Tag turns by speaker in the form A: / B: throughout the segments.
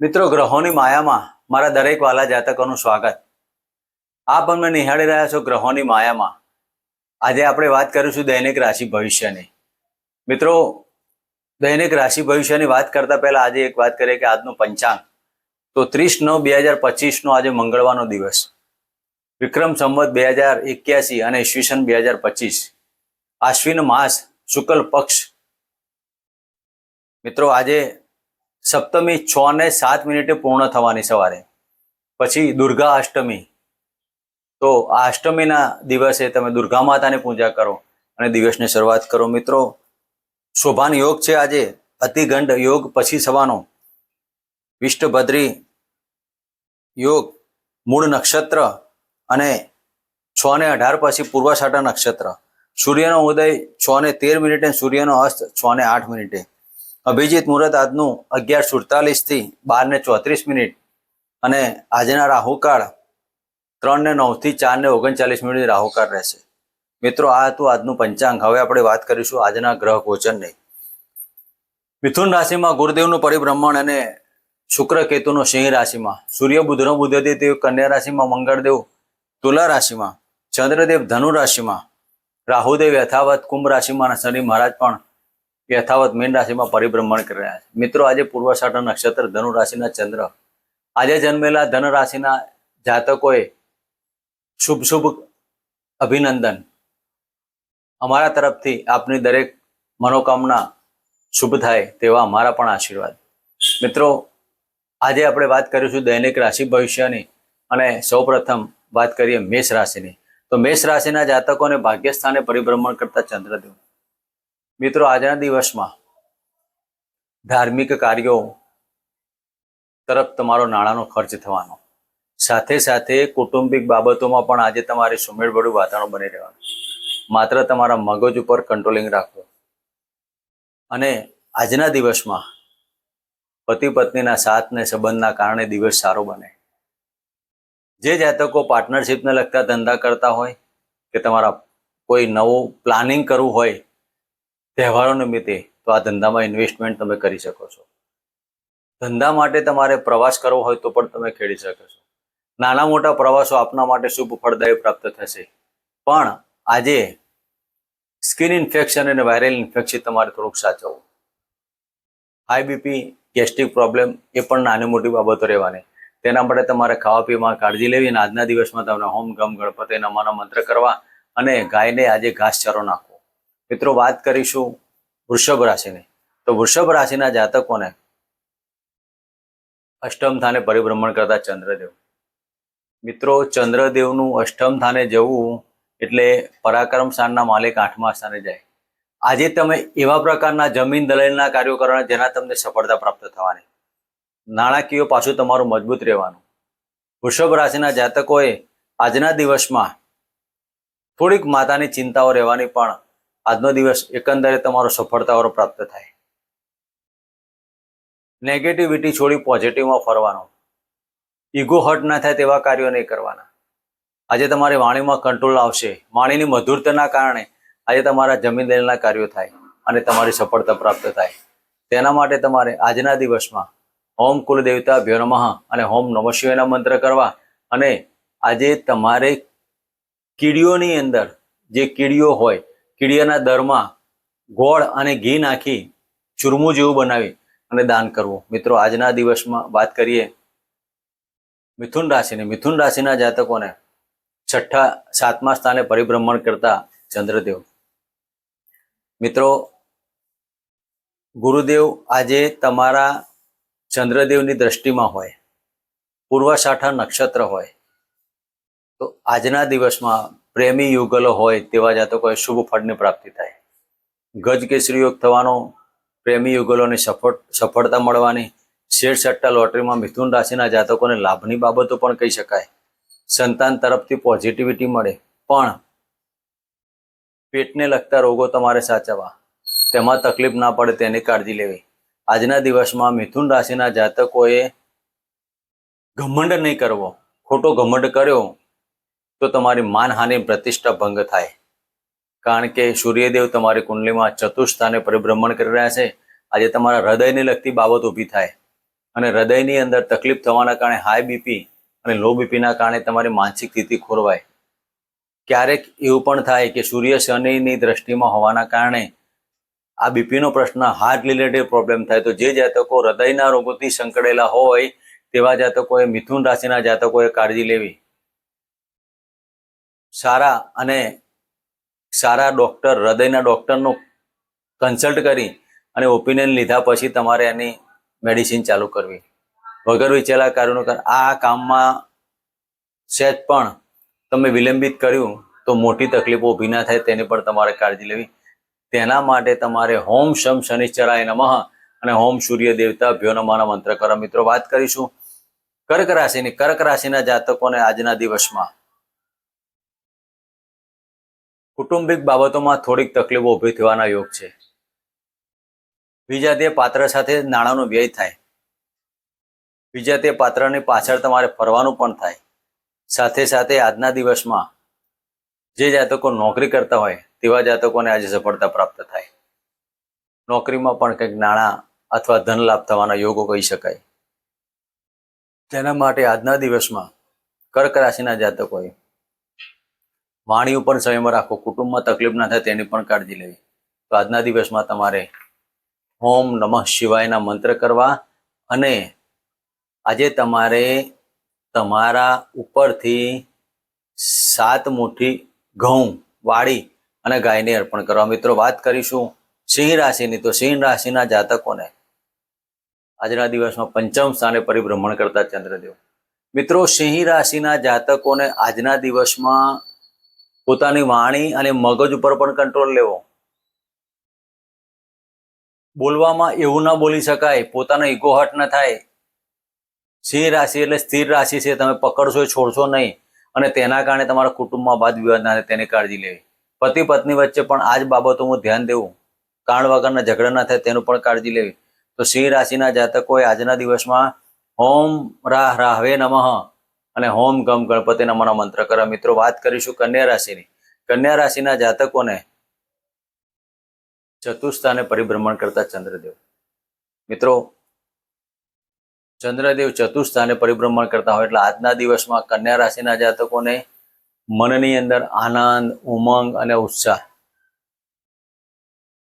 A: મિત્રો, ગ્રહોની માયામાં મારા દરેક વાલા જાતકોનું સ્વાગત. આપ અમને નિહાળી રહ્યા છો ગ્રહોની માયામાં. આજે આપણે વાત કરીશું દૈનિક રાશિ ભવિષ્યની. મિત્રો, દૈનિક રાશિ ભવિષ્યની વાત કરતા પહેલા આજે એક વાત કરીએ કે આજનું પંચાંગ. તો 30/9/2025 નો આજે મંગળવારનો દિવસ, વિક્રમ સંવત 2081 અને ઈસવીસન 2025, આશ્વિન માસ, શુક્લ પક્ષ. મિત્રો, આજે સપ્તમી 6:07 પૂર્ણ થવાની સવારે. પછી દુર્ગા અષ્ટમી. તો આ અષ્ટમીના દિવસે તમે દુર્ગા માતાની પૂજા કરો અને દિવસની શરૂઆત કરો. મિત્રો, શોભાન યોગ છે આજે, અતિગંડ યોગ પછી સવાનો, વિષ્ટભદ્રી યોગ, મૂળ નક્ષત્ર અને 6:18 પછી પૂર્વાષાઢા નક્ષત્ર. સૂર્યનો ઉદય 6:13 સૂર્યનો અસ્ત 6:08. અભિજીત મુહૂર્ત આજનું 11:47 થી 12:34 અને આજના રાહુકાળ 3:09 થી 4:39 રાહુકાળ રહેશે. મિત્રો, આ હતું આજનું પંચાંગ. હવે આપણે વાત કરીશું આજના ગ્રહ ગોચરની. મિથુન રાશિમાં ગુરુદેવનું પરિભ્રમણ અને શુક્ર કેતુનો સિંહ રાશિમાં, સૂર્ય બુધનો બુદ્ધદેવ કન્યા રાશિમાં, મંગળદેવ તુલા રાશિમાં, ચંદ્રદેવ ધનુ રાશિમાં, રાહુદેવ યથાવત કુંભ રાશિમાં અને શનિ મહારાજ પણ યથાવત મીન રાશિમાં પરિભ્રમણ કરી રહ્યા છે. મિત્રો, આજે પૂર્વાષાઢા નક્ષત્ર, ધનુ રાશિના ચંદ્ર. આજે જન્મેલા ધન રાશિના જાતકોએ શુભ શુભ અભિનંદન. અમારા તરફથી આપની દરેક મનોકામના શુભ થાય તેવા અમારા પણ આશીર્વાદ. મિત્રો, આજે આપણે વાત કરીશું દૈનિક રાશિ ભવિષ્યની અને સૌપ્રથમ વાત કરીએ મેષ રાશિની. તો મેષ રાશિના જાતકોને ભાગ્યસ્થાને પરિભ્રમણ કરતા ચંદ્રદેવ. મિત્રો, આજના દિવસમાં ધાર્મિક કાર્યો તરફ તમારો નાણાંનો ખર્ચ થવાનો, સાથે સાથે કૌટુંબિક બાબતોમાં પણ આજે તમારે સુમેળભર્યું વાતાવરણ બની રહેવાનું. માત્ર તમારા મગજ ઉપર કંટ્રોલિંગ રાખો. અને આજના દિવસમાં પતિ પત્નીના સાથ ને સંબંધના કારણે દિવસ સારો બને. જે જાતકો પાર્ટનરશિપને લગતા ધંધા કરતા હોય કે તમારા કોઈ નવું પ્લાનિંગ કરવું હોય તહેવારો નિમિત્તે, તો આ ધંધામાં ઇન્વેસ્ટમેન્ટ તમે કરી શકો છો. ધંધા માટે તમારે પ્રવાસ કરવો હોય તો પણ તમે ખેડી શકો છો. નાના મોટા પ્રવાસો આપના માટે શુભ ફળદાયી પ્રાપ્ત થશે. પણ આજે સ્કિન ઇન્ફેક્શન અને વાયરલ ઇન્ફેક્શન તમારે થોડુંક સાચવવું. હાઈ બીપી, ગેસ્ટ્રિક પ્રોબ્લેમ એ પણ નાની મોટી બાબતો રહેવાની. તેના માટે તમારે ખાવા પીવામાં કાળજી લેવી અને આજના દિવસમાં તમને હોમ ગમ ગણપતિ નમઃના મંત્ર કરવા અને ગાયને આજે ઘાસચારો નાખવો. મિત્રો, વાત કરીશું વૃષભ રાશિની. તો વૃષભ રાશિના જાતકોને અષ્ટમ સ્થાને પરિભ્રમણ કરતા ચંદ્રદેવ. મિત્રો, ચંદ્રદેવનું અષ્ટમ સ્થાને જવું એટલે પરાક્રમ સ્થાનના માલિક 8મા સ્થાને જાય. આજે તમે એવા પ્રકારના જમીન દલાલના કાર્યો કરવાના જેના તમને સફળતા પ્રાપ્ત થવાની. નાણાકીય પાછું તમારું મજબૂત રહેવાનું. વૃષભ રાશિના જાતકોએ આજના દિવસમાં થોડીક માતાની ચિંતાઓ રહેવાની, પણ આજનો દિવસ એકંદરે તમારો સફળતાઓ પ્રાપ્ત થાય. નેગેટિવિટી છોડી પોઝિટિવમાં ફરવાનો. ઈગો હર્ટ ના થાય તેવા કાર્યો નહીં કરવાના. આજે તમારી વાણીમાં કંટ્રોલ આવશે. વાણીની મધુરતાના કારણે આજે તમારા જમીન દલાલના કાર્યો થાય અને તમારી સફળતા પ્રાપ્ત થાય. તેના માટે તમારે આજના દિવસમાં ઓમ કુલ દેવતા ભ્યો નમઃ અને ઓમ નમઃ શિવાયના મંત્ર કરવા. અને આજે તમારે કીડીઓની અંદર જે કીડીઓ હોય, કીડીઓના દરમાં ગોળ અને ઘી નાખી ચૂરમું જેવું બનાવી અને દાન કરવું. મિત્રો, આજના દિવસમાં વાત કરીએ મિથુન રાશિની. મિથુન રાશિના જાતકોને 7મા સ્થાને પરિભ્રમણ કરતા ચંદ્રદેવ. મિત્રો, ગુરુદેવ આજે તમારા ચંદ્રદેવની દ્રષ્ટિમાં હોય, પૂર્વાષાઢા નક્ષત્ર હોય, તો આજના દિવસમાં પ્રેમી યુગલો હોય તેવા જાતકોએ શુભ ફળની પ્રાપ્તિ થાય. ગજ કેસરી યોગ થવાનો, પ્રેમી યુગલોની સફળતા મળવાની. શેર સટ્ટા લોટરીમાં મિથુન રાશિના જાતકોને લાભની બાબતો પણ કહી શકાય. સંતાન તરફથી પોઝિટિવિટી મળે, પણ પેટને લગતા રોગો તમારે સાચવવા, તેમાં તકલીફ ના પડે તેની કાળજી લેવી. આજના દિવસમાં મિથુન રાશિના જાતકોએ ઘમંડ નહીં કરવો. ખોટો ઘમંડ કર્યો તો તમારી માનહાનિ, પ્રતિષ્ઠા ભંગ થાય. કારણ કે સૂર્યદેવ તમારી કુંડલીમાં ચતુર્થ સ્થાને પરિભ્રમણ કરી રહ્યા છે. આજે તમારા હૃદયને લગતી બાબત ઊભી થાય અને હૃદયની અંદર તકલીફ થવાના કારણે હાઈ બીપી અને લો બીપીના કારણે તમારી માનસિક સ્થિતિ ખોરવાય. ક્યારેક એવું પણ થાય કે સૂર્ય શનિની દ્રષ્ટિમાં હોવાના કારણે આ બીપીનો પ્રશ્ન, હાર્ટ રિલેટેડ પ્રોબ્લેમ થાય. તો જે જાતકો હૃદયના રોગોથી સંકળાયેલા હોય તેવા જાતકોએ, મિથુન રાશિના જાતકોએ કાળજી લેવી. સારા ડોક્ટર, હૃદયના ડોક્ટરનો કન્સલ્ટ કરી અને ઓપિનિયન લીધા પછી તમારે એની મેડિસિન ચાલુ કરવી. વગર વિચારેલા કાર્યોનું આ કામમાં સહેજ પણ તમે વિલંબિત કર્યું તો મોટી તકલીફો ઊભી ના થાય તેની પણ તમારે કાળજી લેવી. તેના માટે તમારે હોમ શમ શનિશ્ચરાય નમઃ અને હોમ સૂર્ય દેવતા ભ્યો નમઃના મંત્ર કરો. મિત્રો, વાત કરીશું કર્ક રાશિના જાતકોને આજના દિવસમાં કુટુંબિક બાબતોમાં થોડીક તકલીફો ઊભી થવાના યોગ છે. વિજાતીય પાત્ર સાથે નાણાંનો વ્યય થાય. વિજાતીય પાત્રની પાછળ તમારે ફરવાનું પણ થાય. સાથે સાથે આજના દિવસમાં જે જાતકો નોકરી કરતા હોય તેવા જાતકોને આજે સફળતા પ્રાપ્ત થાય. નોકરીમાં પણ કંઈક નાણાં અથવા ધન લાભ થવાના યોગો કહી શકાય. તેના માટે આજના દિવસમાં કર્ક રાશિના જાતકોએ વાણી ઉપર સંયમ રાખો. કુટુંબમાં તકલીફ ના થાય તેની પણ કાળજી લેવી. તો આજના દિવસમાં તમારે ઓમ નમઃ શિવાયના મંત્ર કરવા અને આજે તમારે તમારા ઉપરથી 7 મુઠ્ઠી ઘઉં વાળી અને ગાયને અર્પણ કરવા. મિત્રો, વાત કરીશું સિંહ રાશિની. તો સિંહ રાશિના જાતકોને આજના દિવસમાં પંચમ સ્થાને પરિભ્રમણ કરતા ચંદ્રદેવ. મિત્રો, સિંહ રાશિના જાતકોને આજના દિવસમાં પોતાની વાણી અને મગજ ઉપર પણ કંટ્રોલ લેવો. બોલવામાં એવું ના બોલી શકાય, પોતાનો ઈગો હર્ટ ન થાય. સિંહ રાશિ એટલે સ્થિર રાશિ છે, તમે પકડશો એ છોડશો નહીં અને તેના કારણે તમારા કુટુંબમાં વાદ વિવાદ ના થાય તેની કાળજી લેવી. પતિ પત્ની વચ્ચે પણ આ જ બાબતોનું ધ્યાન દેવું. કારણ વગરના ઝઘડા ના થાય તેનું પણ કાળજી લેવી. તો સિંહ રાશિના જાતકોએ આજના દિવસમાં ઓમ રાહવે નમઃ અને ઓમ ગમ ગણપતિ નમઃના મંત્ર કરવા. મિત્રો, વાત કરીશું કન્યા રાશિની. કન્યા રાશિના જાતકોને ચતુર્સ્થાને પરિભ્રમણ કરતા ચંદ્રદેવ. મિત્રો, ચંદ્રદેવ ચતુર્સ્થાને પરિભ્રમણ કરતા હોય એટલે આજના દિવસમાં કન્યા રાશિના જાતકોને મનની અંદર આનંદ, ઉમંગ અને ઉત્સાહ.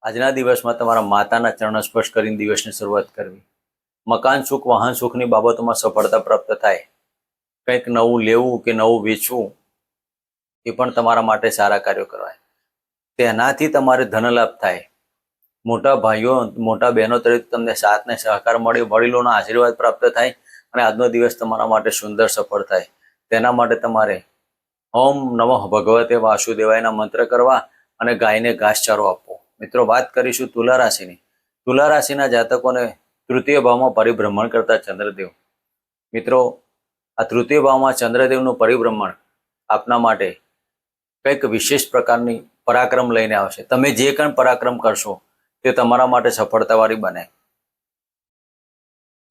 A: આજના દિવસમાં તમારા માતાના ચરણ સ્પર્શ કરીને દિવસની શરૂઆત કરવી. મકાન સુખ, વાહન સુખની બાબતોમાં સફળતા પ્રાપ્ત થાય. કંઈક નવું લેવું કે નવું વેચવું એ પણ તમારા માટે સારા કાર્યો કરવાય. તેનાથી તમારે ધન લાભ થાય. મોટા ભાઈઓ, મોટા બહેનો તરીકે તમને સાથ ને સહકાર મળી, વડીલોના આશીર્વાદ પ્રાપ્ત થાય અને આજનો દિવસ તમારા માટે સુંદર સફળ થાય. તેના માટે તમારે ઓમ નમઃ ભગવતે વાસુદેવાયના મંત્ર કરવા અને ગાયને ઘાસચારો આપવો. મિત્રો, વાત કરીશું તુલા રાશિની. તુલા રાશિના જાતકોને તૃતીય ભાવમાં પરિભ્રમણ કરતા ચંદ્રદેવ. મિત્રો, આ તૃતીય ભાવમાં ચંદ્રદેવનું પરિભ્રમણ આપના માટે કંઈક વિશેષ પ્રકારની પરાક્રમ લઈને આવશે. તમે જે કંઈ પરાક્રમ કરશો તે તમારા માટે સફળતાવાળી બને.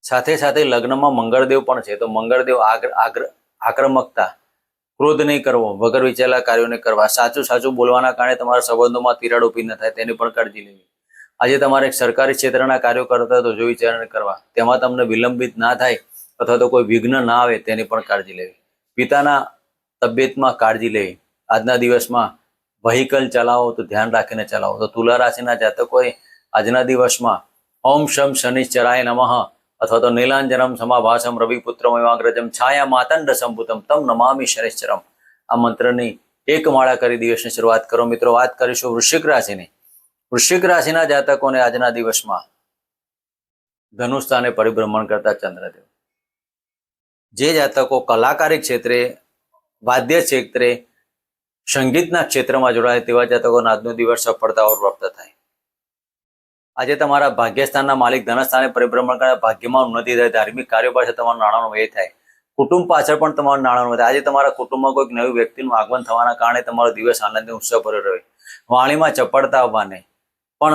A: સાથે સાથે લગ્નમાં મંગળદેવ પણ છે. તો મંગળદેવ આક્રમકતા, ક્રોધ નહીં કરવો, વગર વિચારેલા કાર્યો નહીં કરવા, સાચું બોલવાના કારણે તમારા સંબંધોમાં તિરાડ ઊભી ન થાય તેની પણ કાળજી લેવી. આજે તમારે સરકારી ક્ષેત્રના કાર્યો કરતા હોય તો જો વિચારણા કરવા, તેમાં તમને વિલંબિત ના થાય અથવા તો કોઈ વિઘ્ન ના આવે તેની પણ કાળજી લેવી. પિતાના તબિયતમાં કાળજી લેવી. આજના દિવસમાં વ્હીકલ ચલાવો તો ધ્યાન રાખીને ચલાવો. તો તુલા રાશિના જાતકોએ આજના દિવસમાં ઓમ શમ શનિશ્ચરાય નમઃ અથવા તો નીલાંજનમ સમાભાસમ રવિપુત્રમ એવાગ્રજમ છાયા માતંડ સંભૂતમ તમ નમામિ શનિશ્ચરમ આ મંત્રની એક માળા કરી દિવસની શરૂઆત કરો. મિત્રો, વાત કરીશું વૃશ્ચિક રાશિની. વૃશ્ચિક રાશિના જાતકોને આજના દિવસમાં ધનુષ સ્થાને પરિભ્રમણ કરતા ચંદ્રદેવ. જે જાતકો કલાકારી ક્ષેત્રે, વાદ્ય ક્ષેત્રે, સંગીતના ક્ષેત્રમાં જોડાય તેવા જાતકોનો આજનો દિવસ સફળતાઓ પ્રાપ્ત થાય. આજે તમારા ભાગ્યસ્થાનના માલિક ધનસ્થાને પરિભ્રમણ કરે, ભાગ્યમાં ઉન્નતિ થાય. ધાર્મિક કાર્યો પાછળ તમારું નાણાંનો વ્યય થાય. કુટુંબ પાછળ પણ તમારું નાણાંનો વ્યય થાય. આજે તમારા કુટુંબમાં કોઈક નવી વ્યક્તિનું આગમન થવાના કારણે તમારો દિવસ આનંદ અને ઉત્સાહ ભર્યો રહે. વાણીમાં ચપળતા આવવાને પણ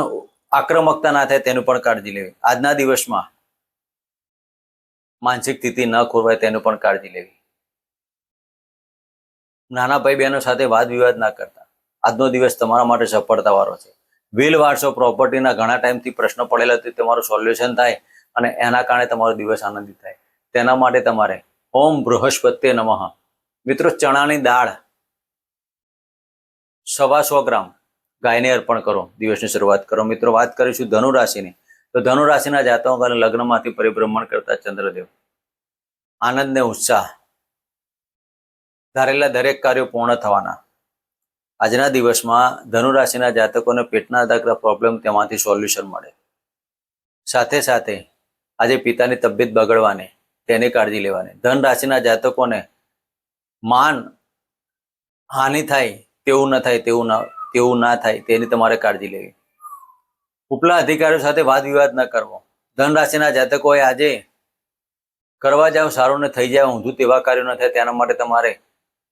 A: આક્રમકતા ના થાય તેનું પણ કાળજી લેવી. આજના દિવસમાં માનસિક સ્થિતિ ન ખોરવાય તેનું પણ કાળજી લેવી. નાના ભાઈ બહેનો સાથે વાદ વિવાદ ના કરતા. આજનો દિવસ તમારા માટે સફળતાવાળો છે. વિલ વારસો પ્રોપર્ટીના ઘણા ટાઈમથી પ્રશ્ન પડેલા તે તમારું સોલ્યુશન થાય અને એના કારણે તમારો દિવસ આનંદિત થાય. તેના માટે તમારે ઓમ બૃહસ્પત્યે નમઃ. મિત્રો, ચણાની દાળ 125 ગ્રામ ગાયને અર્પણ કરો. દિવસની શરૂઆત કરો. મિત્રો, વાત કરીશું ધનુ રાશિની. તો ધનુ રાશિના જાતકો લગ્નમાંથી પરિભ્રમણ કરતા ચંદ્રદેવ, આનંદ ને ઉત્સાહ, ધારેલા દરેક કાર્યો પૂર્ણ થવાના. આજના દિવસમાં ધનુ રાશિના જાતકોને પેટના લગતા પ્રોબ્લેમ તેમાંથી સોલ્યુશન મળે. સાથે સાથે આજે પિતાની તબિયત બગડવાની, તેની કાળજી લેવાની. ધન રાશિના જાતકોને માન હાનિ થાય તેવું ન થાય, તેવું ના થાય તેની તમારે કાળજી લેવી. ઉપલા અધિકારીઓ સાથે વાદ વિવાદ ન કરવો. ધન રાશિના જાતકોએ આજે કરવા જાવ સારું ને થઈ જાય ઊંધું તેવા કાર્યો ન થાય, તેના માટે તમારે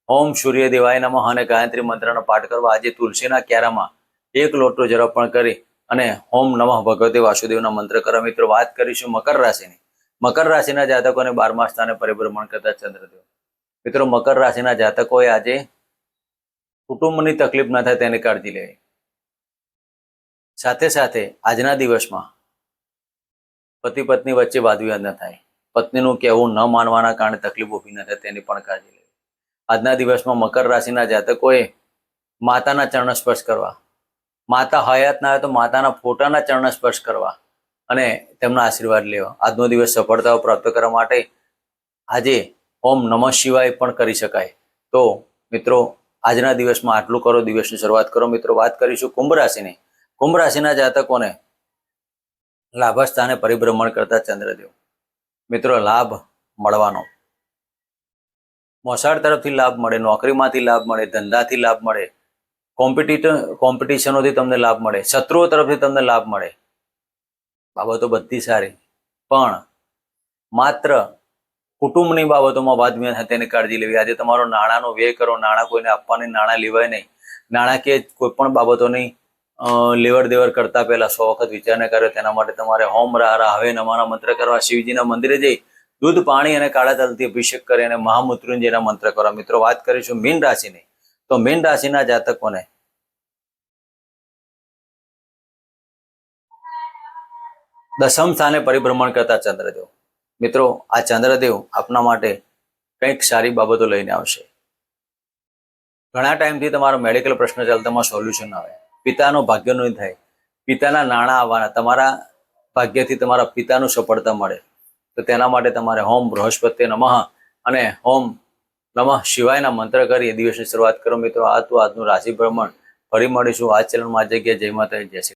A: ઓમ સૂર્ય દેવાય નમઃ અને ગાયત્રી મંત્રનો પાઠ કરવા. આજે તુલસીના ક્યારામાં 1 લોટો જળ અર્પણ કરી અને ઓમ નમઃ ભગવતે વાસુદેવના મંત્ર કરો. મિત્રો, વાત કરીશું મકર રાશિની. મકર રાશિના જાતકોને 12મા સ્થાને પરિભ્રમણ કરતા ચંદ્રદેવ. મિત્રો, મકર રાશિના જાતકોએ આજે કુટુંબની તકલીફ ન થાય તેની કાળજી લેવી. સાથે સાથે આજના દિવસમાં પતિ પત્ની વચ્ચે વાદ વિવાદ ન થાય, પત્નીનું કહેવું ન માનવાના કારણે તકલીફ ઊભી ન થાય તેની પણ કાળજી લેવી. આજના દિવસમાં મકર રાશિના જાતકોએ માતાના ચરણ સ્પર્શ કરવા, માતા હયાત ના હોય તો માતાના ફોટાના ચરણ સ્પર્શ કરવા અને તેમના આશીર્વાદ લેવા. આજનો દિવસ સફળતાઓ પ્રાપ્ત કરવા માટે આજે ઓમ નમઃ શિવાય પણ કરી શકાય. તો મિત્રો, આજના દિવસમાં આટલું કરો, દિવસની શરૂઆત કરો. મિત્રો, વાત કરીશું કુંભ રાશિની. કુંભ રાશિના જાતકોને લાભ સ્થાને પરિભ્રમણ કરતા ચંદ્રદેવ. મિત્રો, લાભ મળવાનો, મોસાળ તરફથી લાભ મળે, નોકરીમાંથી લાભ મળે, ધંધાથી લાભ મળે, કોમ્પિટિશનોથી તમને લાભ મળે, શત્રુઓ તરફથી તમને લાભ મળે. બાબતો બધી સારી, પણ માત્ર કુટુંબની બાબતોમાં વાદ વિવાદ થાય તેની કાળજી લેવી. આજે તમારો નાણાંનો વ્યય કરો, નાણાં કોઈને આપવાની, નાણાં લેવાય નહીં. નાણાકીય કોઈ પણ બાબતોની લેવડ દેવડ કરતા પહેલા 100 વખત વિચારને કર્યો. તેના માટે તમારે હોમ રાહવે નમાના મંત્ર કરવા, શિવજીના મંદિરે જઈ દૂધ, પાણી અને કાળા તલથી અભિષેક કરી અને મહામૃત્યુંજયના મંત્ર કરવા. મિત્રો, વાત કરીશું મીન રાશિની. તો મીન રાશિના જાતકોને દશમ સ્થાને પરિભ્રમણ કરતા ચંદ્રદેવ. મિત્રો, આ ચંદ્રદેવ આપના માટે કંઈક સારી બાબતો લઈને આવશે. ઘણા ટાઈમથી તમારો મેડિકલ પ્રશ્ન ચાલતામાં સોલ્યુશન આવે, પિતાનો ભાગ્ય નહીં થાય, પિતાના નાણાં આવવાના, તમારા ભાગ્યથી તમારા પિતાનું સફળતા મળે. તો તેના માટે તમારે ઓમ બૃહસ્પત્યે નમઃ અને ઓમ નમઃ શિવાયના મંત્ર કરી દિવસની શરૂઆત કરો. મિત્રો, આ તો આજનું રાશિ ભ્રમણ. ફરી મળીશું આ ચેનલમાં. જગ્યાએ જય માતા, જય શ્રી